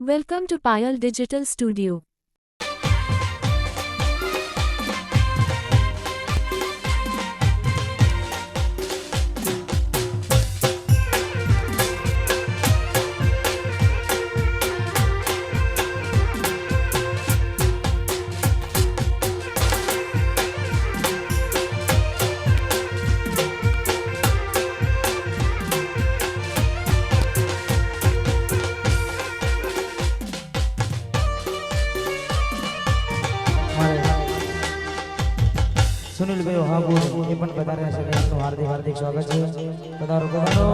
Welcome to Payal Digital Studio. Sunil ભાઈ હાબુ એ પણ પધાર્યા છે એમનું હાર્દિક હાર્દિક સ્વાગત છે. પધારો પધારો.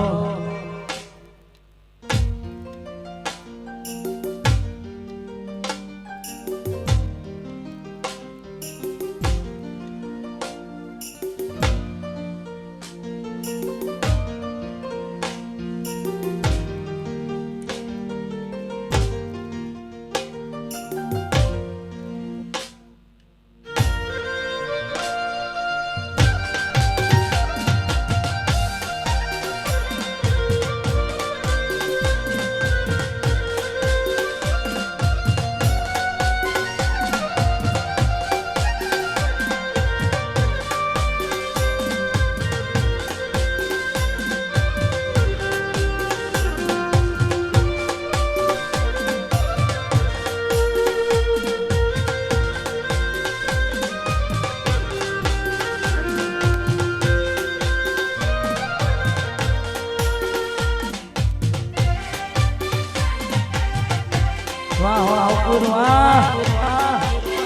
વાહ વાહ અપૂર વાહ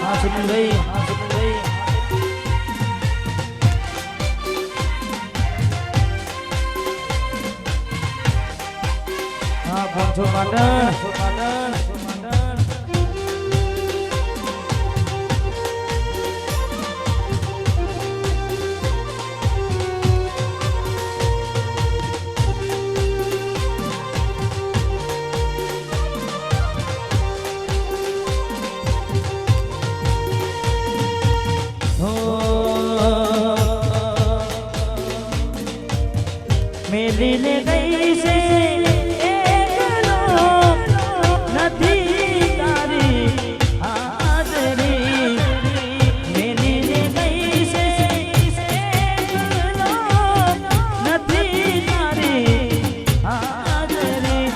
હા સુનિલ ભાઈ હા સુનિલ ભાઈ હા પહોંચો પાટણ મેલીને ગઈ છે એકલો નથી તારી હાજરી મેલીને ગઈ છે એકલો નથી તારી હાજરી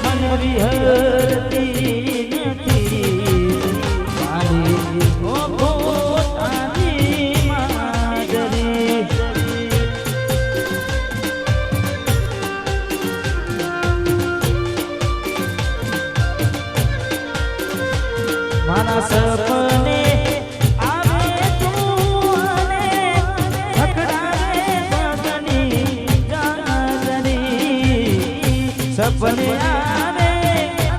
મન વિહરતી નથી તારી ઓખો તારી માજરી મારા સપને આવે તું અને હકડાવે બદની જાગરી સપને આવે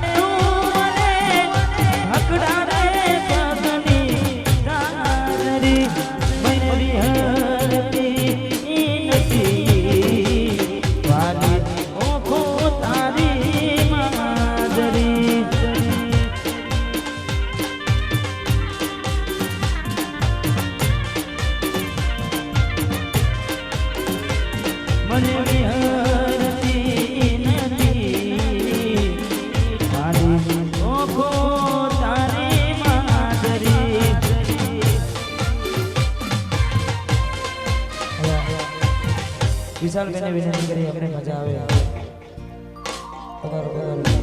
તું અને હકડાવે બદની જાગરી મનરી હરતી નથી વાલી ઓખો તારી માદરી મને વિહરતી નથી મારી ઓખો તારી માદરી વિશાલ બેને વિનંતી કરી આપણે મજા આવે પધારો પધારો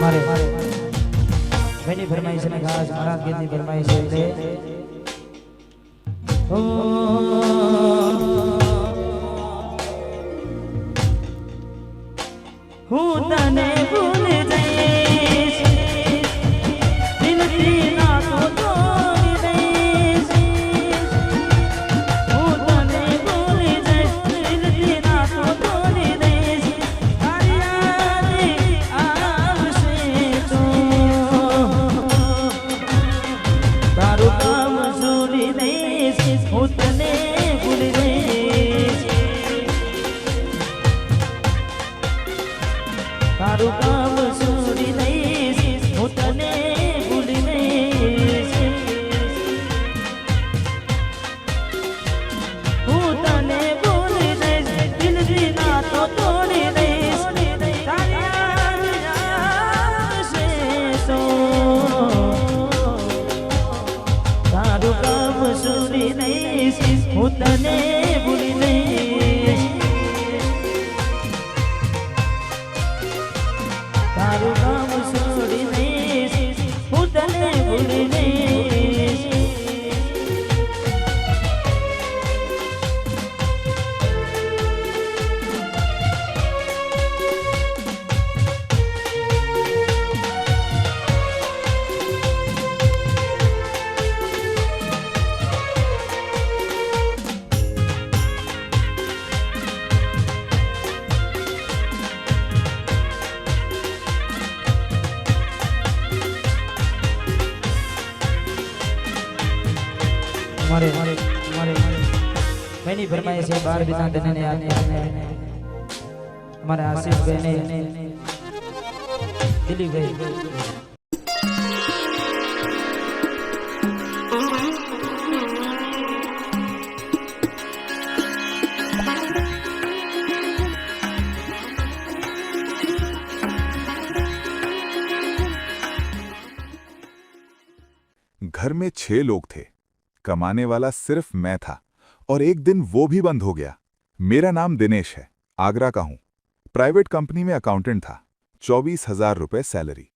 મારે ભાઈની ફરમાઈશ અને ખાસ મારા ગીતની ફરમાઈશ એટલે હું તને ભૂલી જઈશ દિલથી નાતો તોડી દઈશ હું તને ભૂલી જઈશ દિલથી નાતો તોડી દઈશ તારી યાદ આવશે તો તારું કામ છોડી દઈશ હું તને ભૂલી દઈશ તારું કામ છોડી દઈશ હું તને ભૂલી દઈશ હું તને ભૂલી દઈશ દિલથી નાતો તોડી દઈશ તારી યાદ આવશે તો તારું કામ છોડી દઈશ હું તને ભૂલી દઈશ તારું કામ છોડી દઈશ હું તને ભૂલી દઈશ મારે મેની ફરમાઈશ છે 12 बिना दिन ने याद करने हमारे आसिफ बहने दिल्ली गई घर में 6 लोग थे। कमाने वाला सिर्फ मैं था और एक दिन वो भी बंद हो गया। मेरा नाम दिनेश है, आगरा का हूं। प्राइवेट कंपनी में अकाउंटेंट था। 24,000 रुपए सैलरी।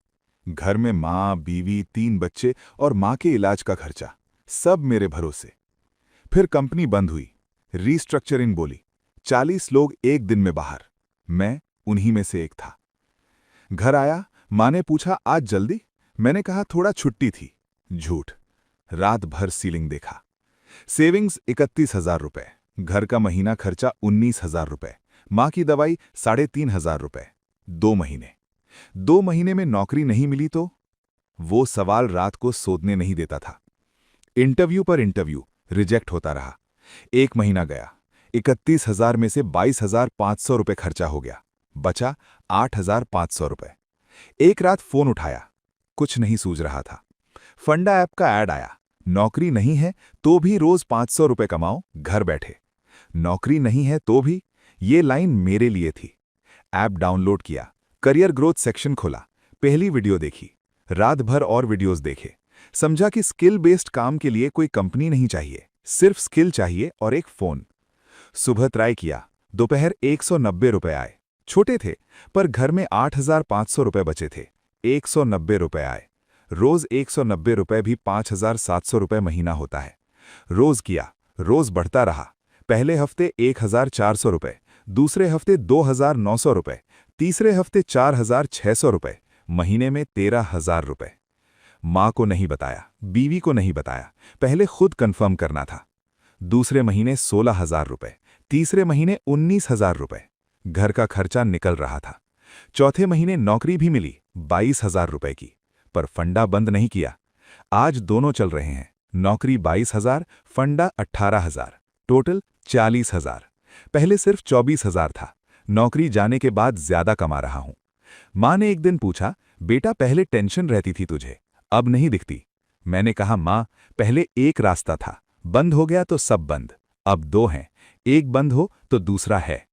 घर में माँ, बीवी, 3 बच्चे और माँ के इलाज का खर्चा, सब मेरे भरोसे। फिर कंपनी बंद हुई, रीस्ट्रक्चरिंग बोली। 40 लोग एक दिन में बाहर, मैं उन्हीं में से एक था। घर आया, माँ ने पूछा आज जल्दी? मैंने कहा थोड़ा छुट्टी थी। झूठ। रात भर सीलिंग देखा। सेविंग्स 31,000 रुपए, घर का महीना खर्चा 19,000 रुपए, माँ की दवाई 3,500 रुपए। 2 महीने में नौकरी नहीं मिली तो? वो सवाल रात को सोने नहीं देता था। इंटरव्यू पर इंटरव्यू, रिजेक्ट होता रहा। 1 महीना गया, 31,000 में से 22,500 रुपए खर्चा हो गया, बचा 8,500 रुपए। एक रात फोन उठाया, कुछ नहीं सूझ रहा था। फंडा ऐप का ऐड आया, नौकरी नहीं है तो भी रोज 500 रुपए कमाओ घर बैठे। नौकरी नहीं है तो भी, ये लाइन मेरे लिए थी। ऐप डाउनलोड किया, करियर ग्रोथ सेक्शन खोला, पहली वीडियो देखी, रात भर और वीडियोस देखे। समझा कि स्किल बेस्ड काम के लिए कोई कंपनी नहीं चाहिए, सिर्फ स्किल चाहिए और एक फोन। सुबह ट्राई किया, दोपहर 190 रुपए आए। छोटे थे पर घर में 8,500 रुपए बचे थे। 190 रुपए आए। रोज 190 रुपए भी 5,700 रुपए महीना होता है। रोज किया, रोज बढ़ता रहा। पहले हफ्ते 1,400 रुपए, दूसरे हफ्ते 2,900 रुपए, तीसरे हफ्ते 4,600 रुपए, महीने में 13,000 रुपए। माँ को नहीं बताया, बीवी को नहीं बताया, पहले खुद कंफर्म करना था। दूसरे महीने 16,000 रुपए, तीसरे महीने 19,000 रुपए। घर का खर्चा निकल रहा था। चौथे महीने नौकरी भी मिली 22,000 रुपए की, पर फंडा बंद नहीं किया। आज दोनों चल रहे हैं, नौकरी 22,000, फंडा 18,000, टोटल 40,000। पहले सिर्फ 24,000 था, नौकरी जाने के बाद ज्यादा कमा रहा हूं। माँ ने एक दिन पूछा, बेटा पहले टेंशन रहती थी तुझे, अब नहीं दिखती। मैंने कहा माँ, पहले एक रास्ता था, बंद हो गया तो सब बंद, अब 2 हैं, एक बंद हो तो दूसरा है।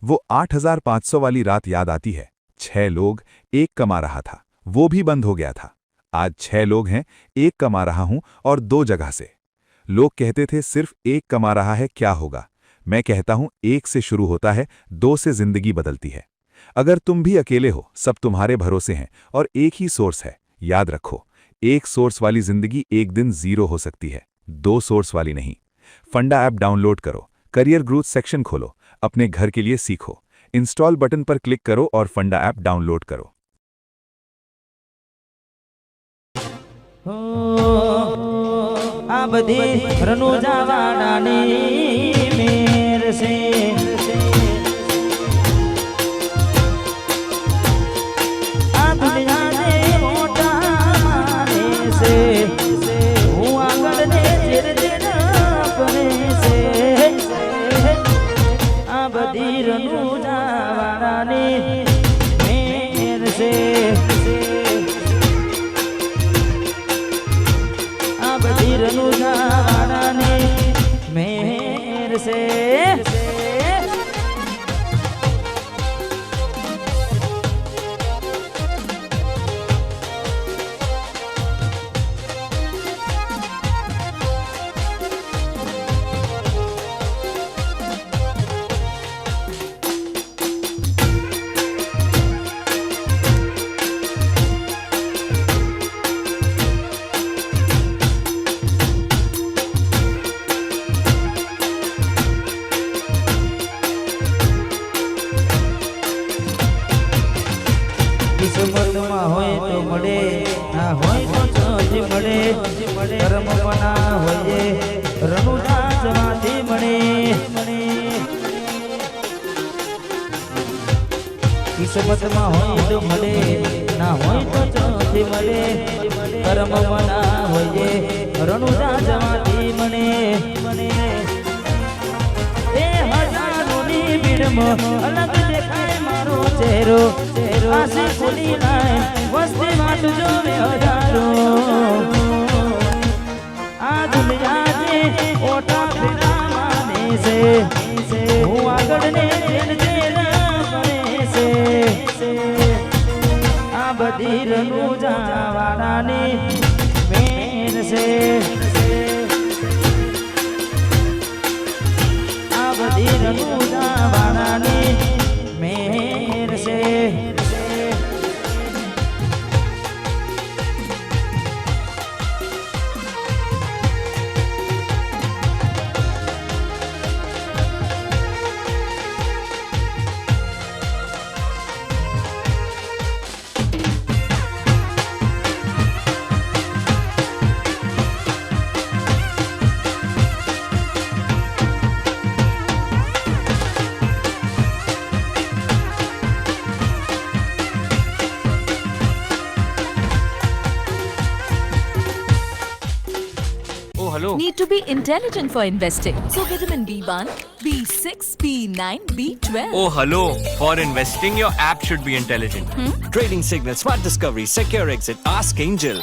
वो 8,500 वाली रात याद आती है। 6 लोग, एक कमा रहा था, वो भी बंद हो गया था। आज 6 लोग हैं, एक कमा रहा हूं और 2 जगह से। लोग कहते थे सिर्फ एक कमा रहा है क्या होगा, मैं कहता हूं 1 से शुरू होता है, 2 से जिंदगी बदलती है। अगर तुम भी अकेले हो, सब तुम्हारे भरोसे हैं और एक ही सोर्स है, याद रखो, एक सोर्स वाली जिंदगी एक दिन जीरो हो सकती है, दो सोर्स वाली नहीं। फंडा ऐप डाउनलोड करो, करियर ग्रोथ सेक्शन खोलो, अपने घर के लिए सीखो, इंस्टॉल बटन पर क्लिक करो और फंडा ऐप डाउनलोड करो। आ बधी रनुजावाड़ानी मेर से आ दुनिया ने मोटा माने से हूँ आंगण ने चिर चिर अपने से आ बधी रनुजावाड़ानी मेर से रनुजावाड़ानी मेर से કિસ્મતમાં હોય તો મળે, ના હોય તો ચોથી મળે, કર્મમાં ના હોઈએ રનુજામાંથી મળે। કિસ્મતમાં હોય તો મળે, ના હોય તો ચોથી મળે, કર્મમાં ના હોઈએ રનુજામાંથી મળે। એ હજારોની ભીડમાં અલગ દેખાય મારો ચહેરો, આશી ખુલી લાય વસ્તી માં તુજો મે હજારો। આ દુનિયા જે ઓટા ફેરા માને છે, હું આગળ ને જેલ જેલ કરે છે। આ બધી રનુજાવાળાની મેર છે, આ બધી રનુજાવાળાની મેર છે। Need to be intelligent for investing. So vitamin B1, B6, B9, B12. Oh, hello. For investing, your app should be intelligent. Trading Signal, Smart Discovery, Secure Exit, Ask Angel.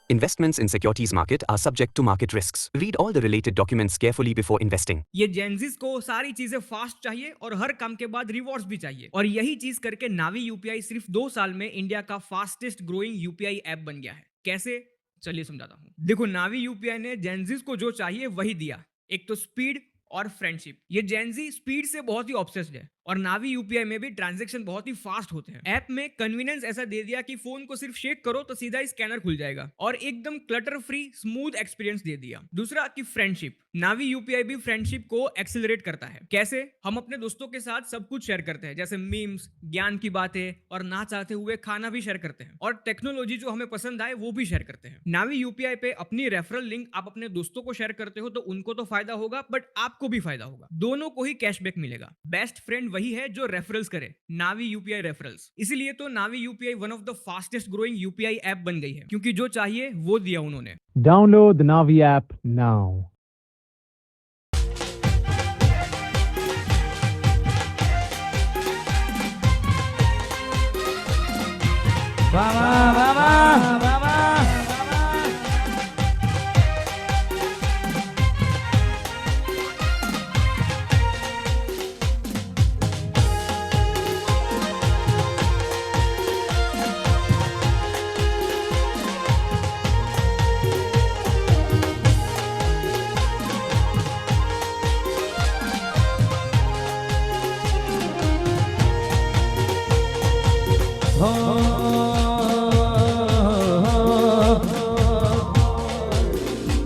Investments in securities market are subject to market risks. Read all the related documents carefully before investing. ये जेंजिस को सारी चीजें fast चाहिए और हर काम के बाद rewards भी चाहिए, और यही चीज करके नावी यूपीआई सिर्फ 2 साल में इंडिया का फास्टेस्ट ग्रोइंग यूपीआई ऐप बन गया है। कैसे, चलिए समझाता हूँ। देखो, नावी यूपीआई ने जेंजिस को जो चाहिए वही दिया, एक तो स्पीड और फ्रेंडशिप। ये जेंजी स्पीड से बहुत ही ऑब्सेस्ड है और नावी यूपीआई में भी ट्रांजैक्शन बहुत ही फास्ट होते हैं। ऐप में कन्वीनियंस ऐसा दे दिया कि फोन को सिर्फ शेक करो तो सीधा स्कैनर खुल जाएगा और एकदम क्लटर फ्री स्मूथ एक्सपीरियंस दे दिया। दूसरा कि फ्रेंडशिप, नावी यूपीआई भी फ्रेंडशिप को एक्सेलरेट करता है। कैसे, हम अपने दोस्तों के साथ सब कुछ शेयर करते हैं, जैसे मीम्स, ज्ञान की बातें और ना चाहते हुए खाना भी शेयर करते हैं, और टेक्नोलॉजी जो हमें पसंद आए वो भी शेयर करते हैं। नावी यूपीआई पे अपनी रेफरल लिंक आप अपने दोस्तों को शेयर करते हो तो उनको तो फायदा होगा, बट आपको भी फायदा होगा, दोनों को ही कैशबैक मिलेगा। बेस्ट फ्रेंड वही है जो रेफरल्स करे, नावी यूपीआई रेफरल्स। इसीलिए तो Navi UPI one of the fastest growing UPI app बन गई है, क्योंकि जो चाहिए वो दिया उन्होंने। Download the Navi app now. વાહ વાહ વાહ વાહ વાહ વાહ।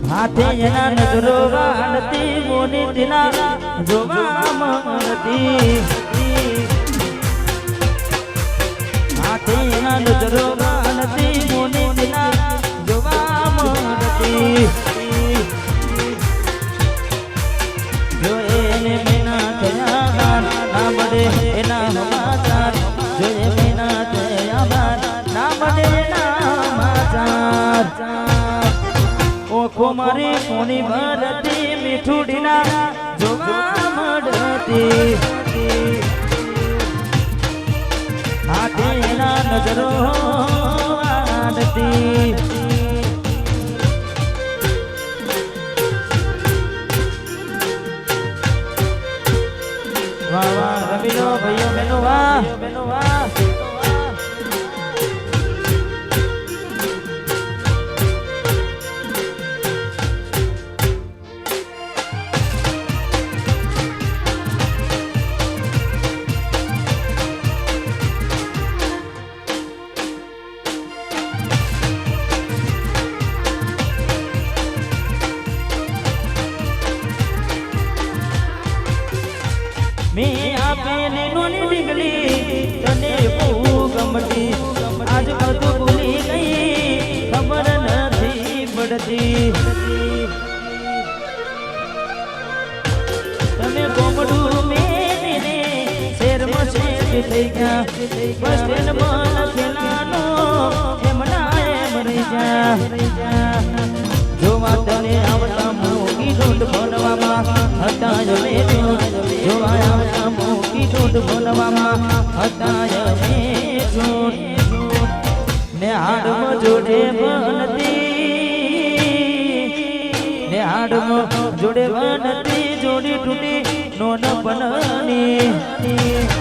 હાથે એના નજરો વાળતી મોની તેના જોવા મળતી હાથે એના નજરો વાળતી મોની તેના જોવા મળતી જો એને મેના થયા ના મળે એના સમાચાર જો એ મેના થયા ના મળે એના સમાચાર ઓખો મારી કોની ભરતી મીઠુડીના જોવા મળતી હાથે એના નજરો આડતી વાહ વાહ રમીલો ભાઈઓ બહેનો વાહ મેં આપેલી નોની ડીગલી તને બહુ ગમતી આજ બધું ભૂલી ગઈ ખબર નથી પડતી તમે ગોમડું મેને શેરમાં શેર થઈ ગયા બસ સ્ટેન્ડમાં લખેલાનો એમના એમ રહી જા જોવા તને આવતા મોગી ઢૂંઢ બનવામાં હતા જોવા આવતા મોગી ઢૂંઢ બનવામાં હતા ને હાડમાં જોડે બનતી ને હાડમાં જોડે બનતી જોડી તૂટી નોન બનની